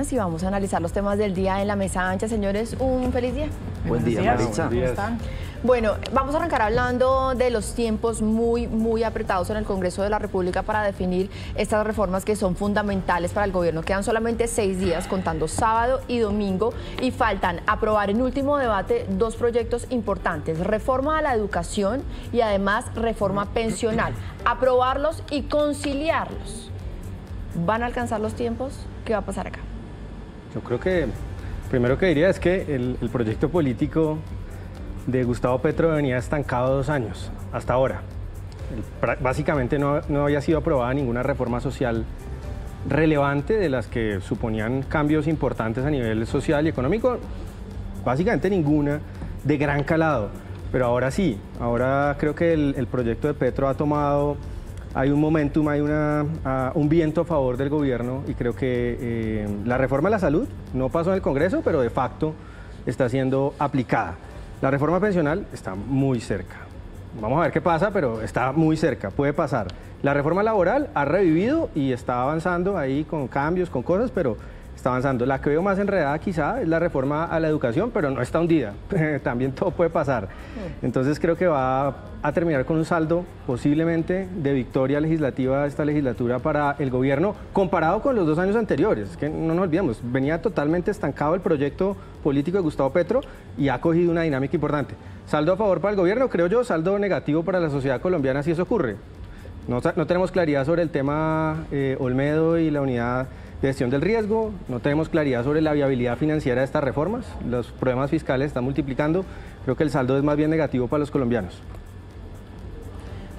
Y vamos a analizar los temas del día en la mesa ancha. Señores, un feliz día. Buen día, Maritza. ¿Cómo están? Bueno, vamos a arrancar hablando de los tiempos muy apretados en el Congreso de la República para definir estas reformas que son fundamentales para el gobierno. Quedan solamente 6 días, contando sábado y domingo, y faltan aprobar en último debate 2 proyectos importantes: reforma a la educación y además reforma pensional. Aprobarlos y conciliarlos. ¿Van a alcanzar los tiempos? ¿Qué va a pasar acá? Yo creo que primero que diría es que el proyecto político de Gustavo Petro venía estancado 2 años, hasta ahora. Básicamente no había sido aprobada ninguna reforma social relevante de las que suponían cambios importantes a nivel social y económico, básicamente ninguna de gran calado. Pero ahora sí, ahora creo que el proyecto de Petro ha tomado... Hay un momentum, hay un viento a favor del gobierno, y creo que la reforma de la salud no pasó en el Congreso, pero de facto está siendo aplicada. La reforma pensional está muy cerca. Vamos a ver qué pasa, pero está muy cerca, puede pasar. La reforma laboral ha revivido y está avanzando ahí con cambios, con cosas, pero está avanzando. La que veo más enredada quizá es la reforma a la educación, pero no está hundida. También todo puede pasar. Entonces creo que va a terminar con un saldo posiblemente de victoria legislativa esta legislatura para el gobierno, comparado con los 2 años anteriores. Que no nos olvidemos, venía totalmente estancado el proyecto político de Gustavo Petro y ha cogido una dinámica importante. Saldo a favor para el gobierno, creo yo; saldo negativo para la sociedad colombiana si eso ocurre. No tenemos claridad sobre el tema Olmedo y la unidad de gestión del riesgo, no tenemos claridad sobre la viabilidad financiera de estas reformas, los problemas fiscales están multiplicando. Creo que el saldo es más bien negativo para los colombianos.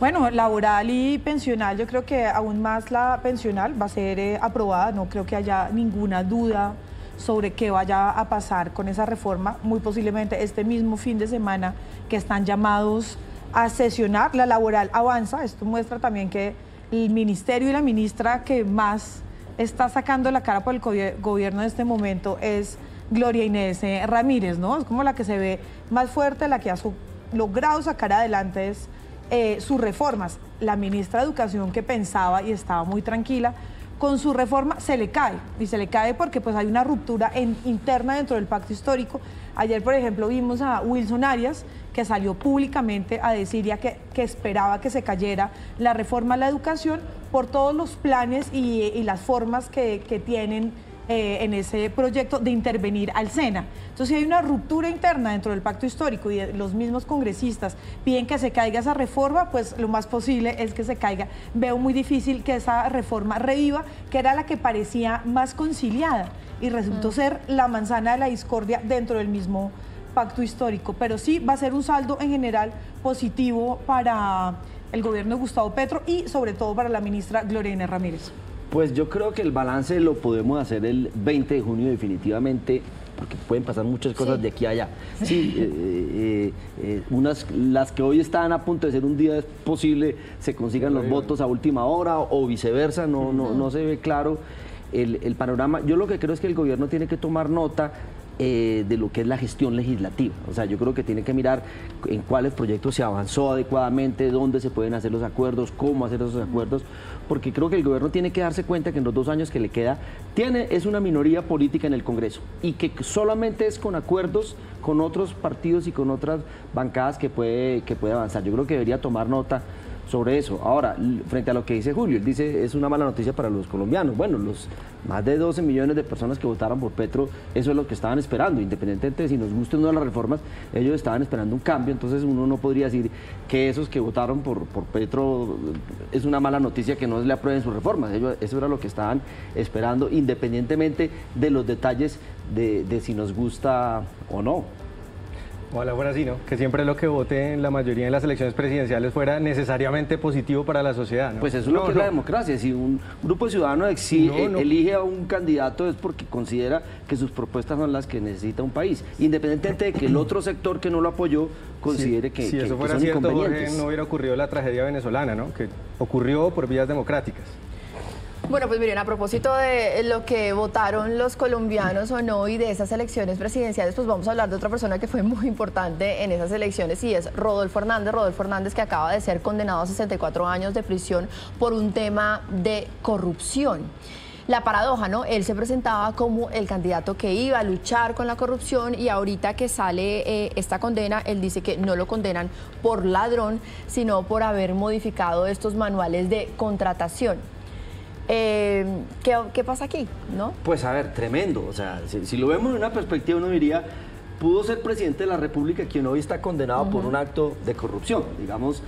Bueno, laboral y pensional, yo creo que aún más la pensional va a ser aprobada. No creo que haya ninguna duda sobre qué vaya a pasar con esa reforma. Muy posiblemente este mismo fin de semana que están llamados a sesionar. La laboral avanza. Esto muestra también que el ministerio y la ministra que más está sacando la cara por el gobierno en este momento es Gloria Inés Ramírez, ¿no? Es como la que se ve más fuerte, la que ha logrado sacar adelante sus reformas. La ministra de Educación, que pensaba y estaba muy tranquila con su reforma, se le cae, y se le cae porque pues hay una ruptura interna dentro del pacto histórico. Ayer, por ejemplo, vimos a Wilson Arias, que salió públicamente a decir ya que esperaba que se cayera la reforma a la educación por todos los planes y las formas que tienen en ese proyecto de intervenir al SENA. Entonces, si hay una ruptura interna dentro del pacto histórico y los mismos congresistas piden que se caiga esa reforma, pues lo más posible es que se caiga. Veo muy difícil que esa reforma reviva, que era la que parecía más conciliada y resultó ser la manzana de la discordia dentro del mismo pacto histórico. Pero sí va a ser un saldo en general positivo para el gobierno de Gustavo Petro y sobre todo para la ministra Gloria Inés Ramírez. Pues yo creo que el balance lo podemos hacer el 20 de junio definitivamente, porque pueden pasar muchas cosas de aquí a allá. Sí, las que hoy están a punto de ser un día, es posible se consigan los votos a última hora o viceversa, no se ve claro el panorama. Yo lo que creo es que el gobierno tiene que tomar nota de lo que es la gestión legislativa. O sea, yo creo que tiene que mirar en cuáles proyectos se avanzó adecuadamente, dónde se pueden hacer los acuerdos, cómo hacer esos acuerdos, porque creo que el gobierno tiene que darse cuenta que en los 2 años que le queda es una minoría política en el Congreso y que solamente es con acuerdos con otros partidos y con otras bancadas que puede avanzar. Yo creo que debería tomar nota sobre eso. Ahora, frente a lo que dice Julio, él dice es una mala noticia para los colombianos. Bueno, los más de 12 millones de personas que votaron por Petro, eso es lo que estaban esperando, independientemente de si nos gusten o no las reformas, ellos estaban esperando un cambio. Entonces uno no podría decir que esos que votaron por Petro es una mala noticia que no le aprueben sus reformas. Eso era lo que estaban esperando, independientemente de los detalles de si nos gusta o no. Ojalá fuera así, ¿no? Que siempre lo que vote en la mayoría en las elecciones presidenciales fuera necesariamente positivo para la sociedad, ¿no? Pues eso es lo que es la democracia. Si un grupo de ciudadanos elige a un candidato es porque considera que sus propuestas son las que necesita un país, independientemente de que el otro sector que no lo apoyó considere que si eso fuera son cierto, inconvenientes. Jorge, no hubiera ocurrido la tragedia venezolana, ¿no? Que ocurrió por vías democráticas. Bueno, pues miren, a propósito de lo que votaron los colombianos o no y de esas elecciones presidenciales, pues vamos a hablar de otra persona que fue muy importante en esas elecciones y es Rodolfo Hernández. Rodolfo Hernández, que acaba de ser condenado a 64 años de prisión por un tema de corrupción. la paradoja, ¿no? Él se presentaba como el candidato que iba a luchar con la corrupción y ahorita que sale esta condena, él dice que no lo condenan por ladrón, sino por haber modificado estos manuales de contratación. ¿Qué pasa aquí, no? Pues a ver, tremendo. O sea, si lo vemos en una perspectiva, uno diría, pudo ser presidente de la República quien hoy está condenado por un acto de corrupción. Digamos,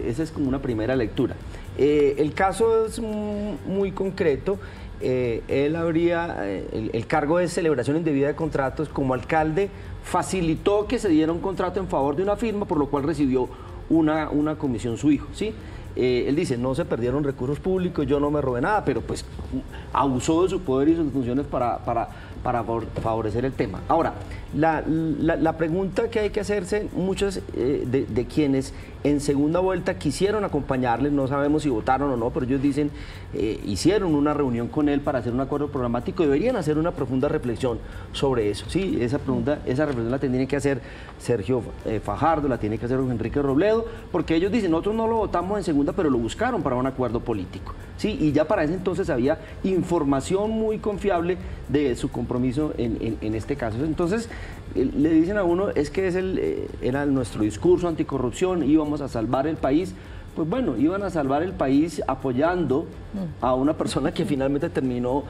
esa es como una primera lectura. El caso es muy concreto. Él habría, el cargo de celebración indebida de contratos como alcalde facilitó que se diera un contrato en favor de una firma, por lo cual recibió una comisión su hijo, ¿sí? Él dice, no se perdieron recursos públicos, yo no me robé nada, pero pues abusó de su poder y sus funciones para favorecer el tema. Ahora, la pregunta que hay que hacerse, muchos de quienes en segunda vuelta quisieron acompañarle, no sabemos si votaron o no, pero ellos dicen, hicieron una reunión con él para hacer un acuerdo programático, deberían hacer una profunda reflexión sobre eso, ¿sí? Esa reflexión la tendría que hacer Sergio Fajardo, la tiene que hacer Enrique Robledo, porque ellos dicen, nosotros no lo votamos en segunda, pero lo buscaron para un acuerdo político, ¿sí? Y ya para ese entonces había información muy confiable de su compromiso en este caso. Entonces, le dicen a uno, es que era nuestro discurso anticorrupción, íbamos a salvar el país. Pues bueno, iban a salvar el país apoyando a una persona que finalmente terminó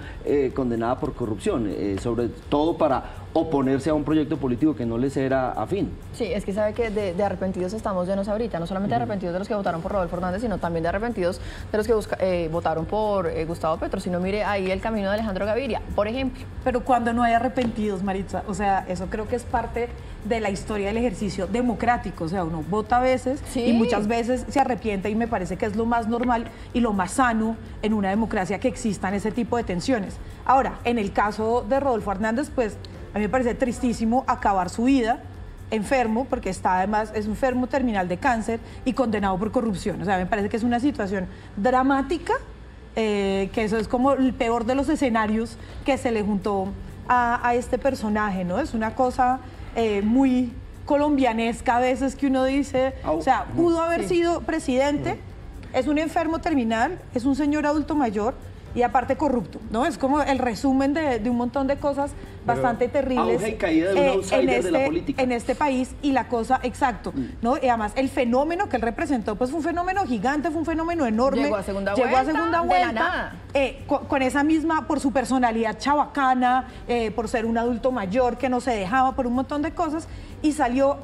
condenada por corrupción, sobre todo para oponerse a un proyecto político que no les era afín. Sí, es que sabe que de arrepentidos estamos llenos ahorita, no solamente arrepentidos de los que votaron por Rodolfo Hernández, sino también de arrepentidos de los que votaron por Gustavo Petro. Si no, mire ahí el camino de Alejandro Gaviria, por ejemplo. Pero cuando no hay arrepentidos, Maritza, o sea, eso creo que es parte de la historia del ejercicio democrático, o sea, uno vota a veces y muchas veces se arrepiente, y me parece que es lo más normal y lo más sano en una democracia que existan ese tipo de tensiones. Ahora, en el caso de Rodolfo Hernández, pues a mí me parece tristísimo acabar su vida enfermo, porque está además, es enfermo terminal de cáncer y condenado por corrupción. O sea, me parece que es una situación dramática, que eso es como el peor de los escenarios que se le juntó a este personaje, ¿no? Es una cosa muy colombianesca a veces que uno dice, o sea, pudo haber sido presidente, es un enfermo terminal, es un señor adulto mayor y aparte corrupto, ¿no? Es como el resumen de un montón de cosas bastante terribles auge y caída de un outsider de la política en este país, y la cosa, exacto, ¿no? Y además el fenómeno que él representó, pues fue un fenómeno gigante, fue un fenómeno enorme. Llegó a segunda vuelta de la nada. Con esa misma, por su personalidad chabacana, por ser un adulto mayor que no se dejaba, por un montón de cosas, y salió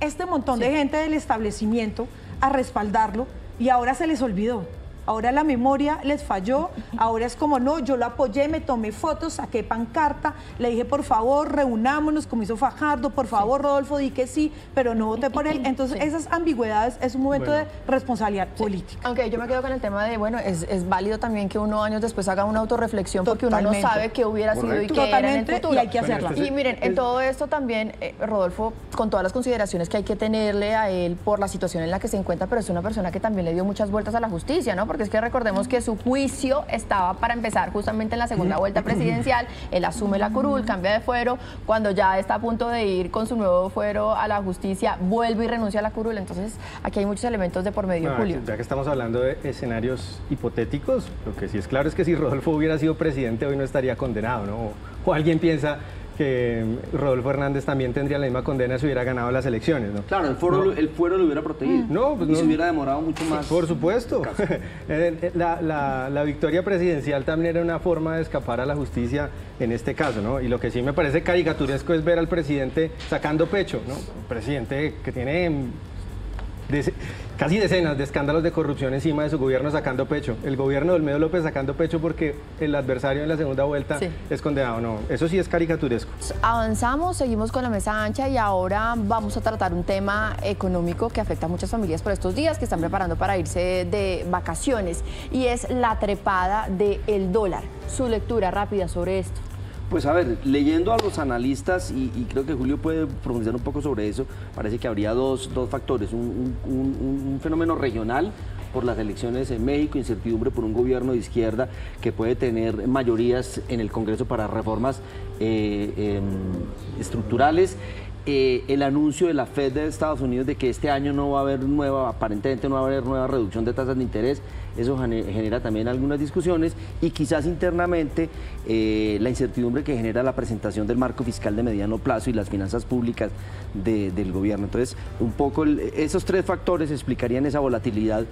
este montón de gente del establecimiento a respaldarlo, y ahora se les olvidó. Ahora la memoria les falló, ahora es como, no, yo lo apoyé, me tomé fotos, saqué pancarta, le dije, por favor, reunámonos, como hizo Fajardo, por favor, Rodolfo, di que sí, pero no voté por él. Entonces, esas ambigüedades es un momento de responsabilidad política. Aunque yo me quedo con el tema de, bueno, es válido también que uno años después haga una autorreflexión, porque uno no sabe qué hubiera sido y qué era en el futuro. Y hay que hacerla. Y miren, en todo esto también, Rodolfo, con todas las consideraciones que hay que tenerle a él por la situación en la que se encuentra, pero es una persona que también le dio muchas vueltas a la justicia, ¿no? Porque es que recordemos que su juicio estaba para empezar justamente en la segunda vuelta presidencial. Él asume la curul, cambia de fuero, cuando ya está a punto de ir con su nuevo fuero a la justicia, vuelve y renuncia a la curul. Entonces aquí hay muchos elementos de por medio, Julio. Ya que estamos hablando de escenarios hipotéticos, lo que sí es claro es que si Rodolfo hubiera sido presidente hoy no estaría condenado, ¿no? O alguien piensa que Rodolfo Hernández también tendría la misma condena si hubiera ganado las elecciones, ¿no? Claro, el fuero lo hubiera protegido. No, pues y no. se hubiera demorado mucho más. Por supuesto. La victoria presidencial también era una forma de escapar a la justicia en este caso, ¿no? Y lo que sí me parece caricaturesco es ver al presidente sacando pecho, ¿no? Un presidente que tiene casi decenas de escándalos de corrupción encima de su gobierno sacando pecho. El gobierno de Olmedo López sacando pecho porque el adversario en la segunda vuelta es condenado. No, eso sí es caricaturesco. Avanzamos, seguimos con la mesa ancha y ahora vamos a tratar un tema económico que afecta a muchas familias por estos días que están preparando para irse de vacaciones, y es la trepada del dólar. Su lectura rápida sobre esto. Pues a ver, leyendo a los analistas, y creo que Julio puede profundizar un poco sobre eso, parece que habría dos factores, un fenómeno regional por las elecciones en México, incertidumbre por un gobierno de izquierda que puede tener mayorías en el Congreso para reformas estructurales, el anuncio de la Fed de Estados Unidos de que este año no va a haber aparentemente no va a haber nueva reducción de tasas de interés, eso genera también algunas discusiones y quizás internamente la incertidumbre que genera la presentación del marco fiscal de mediano plazo y las finanzas públicas del gobierno. Entonces, un poco esos tres factores explicarían esa volatilidad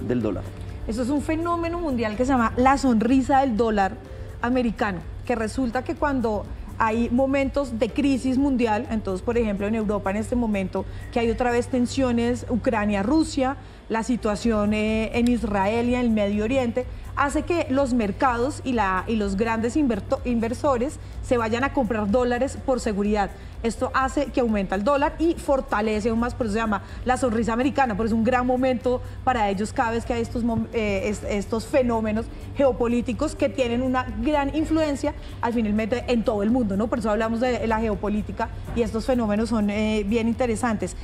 del dólar. Eso es un fenómeno mundial que se llama la sonrisa del dólar americano, que resulta que cuando hay momentos de crisis mundial, entonces por ejemplo en Europa en este momento que hay otra vez tensiones Ucrania-Rusia, la situación en Israel y en el Medio Oriente, hace que los mercados y los grandes inversores se vayan a comprar dólares por seguridad. Esto hace que aumenta el dólar y fortalece aún más, por eso se llama la sonrisa americana, por eso es un gran momento para ellos cada vez que hay estos fenómenos geopolíticos que tienen una gran influencia al finalmente en todo el mundo, ¿no? Por eso hablamos de la geopolítica y estos fenómenos son bien interesantes.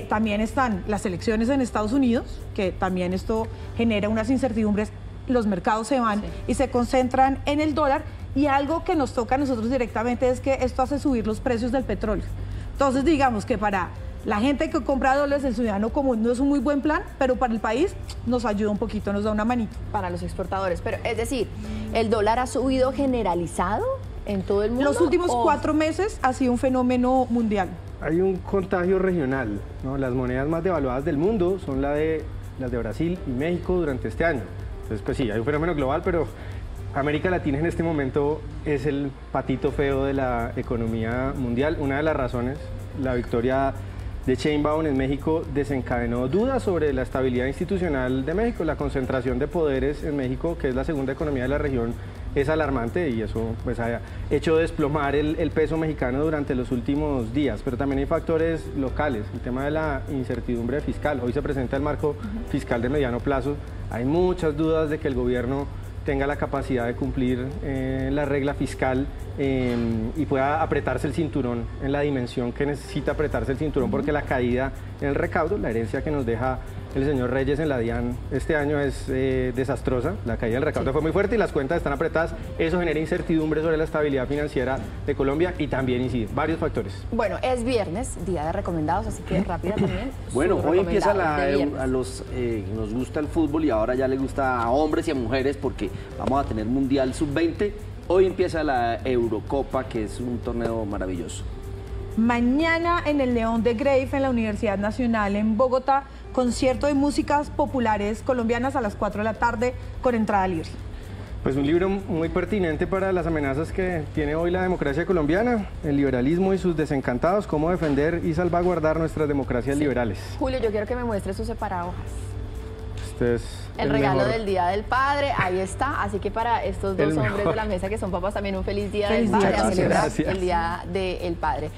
También están las elecciones en Estados Unidos, que también esto genera unas incertidumbres, los mercados se van y se concentran en el dólar. Y algo que nos toca a nosotros directamente es que esto hace subir los precios del petróleo. Entonces, digamos que para la gente que compra dólares, el ciudadano común, no es un muy buen plan, pero para el país nos ayuda un poquito, nos da una manito. Para los exportadores. Pero es decir, ¿el dólar ha subido generalizado en todo el mundo? Los últimos 4 meses ha sido un fenómeno mundial. Hay un contagio regional, ¿no? Las monedas más devaluadas del mundo son las de Brasil y México durante este año. Entonces, pues sí, hay un fenómeno global, pero América Latina en este momento es el patito feo de la economía mundial. Una de las razones, la victoria de Sheinbaum en México desencadenó dudas sobre la estabilidad institucional de México. La concentración de poderes en México, que es la segunda economía de la región, es alarmante y eso pues ha hecho desplomar el peso mexicano durante los últimos días. Pero también hay factores locales, el tema de la incertidumbre fiscal. Hoy se presenta el marco fiscal de mediano plazo. Hay muchas dudas de que el gobierno tenga la capacidad de cumplir la regla fiscal y pueda apretarse el cinturón en la dimensión que necesita apretarse el cinturón, porque la caída en el recaudo, la herencia que nos deja el señor Reyes en la DIAN este año es desastrosa. La caída del recaudo fue muy fuerte y las cuentas están apretadas. Eso genera incertidumbre sobre la estabilidad financiera de Colombia y también incide varios factores. Bueno, es viernes, día de recomendados, así que rápida también. Bueno, hoy empieza a los nos gusta el fútbol y ahora ya le gusta a hombres y a mujeres porque vamos a tener Mundial Sub-20. Hoy empieza la Eurocopa, que es un torneo maravilloso. Mañana en el León de Grave, en la Universidad Nacional en Bogotá, concierto de músicas populares colombianas a las 4 de la tarde con entrada libre. Pues un libro muy pertinente para las amenazas que tiene hoy la democracia colombiana, el liberalismo y sus desencantados, cómo defender y salvaguardar nuestras democracias liberales. Julio, yo quiero que me muestre su separahojas. Este es el regalo del Día del Padre, ahí está. Así que para estos dos hombres de la mesa que son papás, también un feliz Día del Padre, a celebrar el Día del Padre.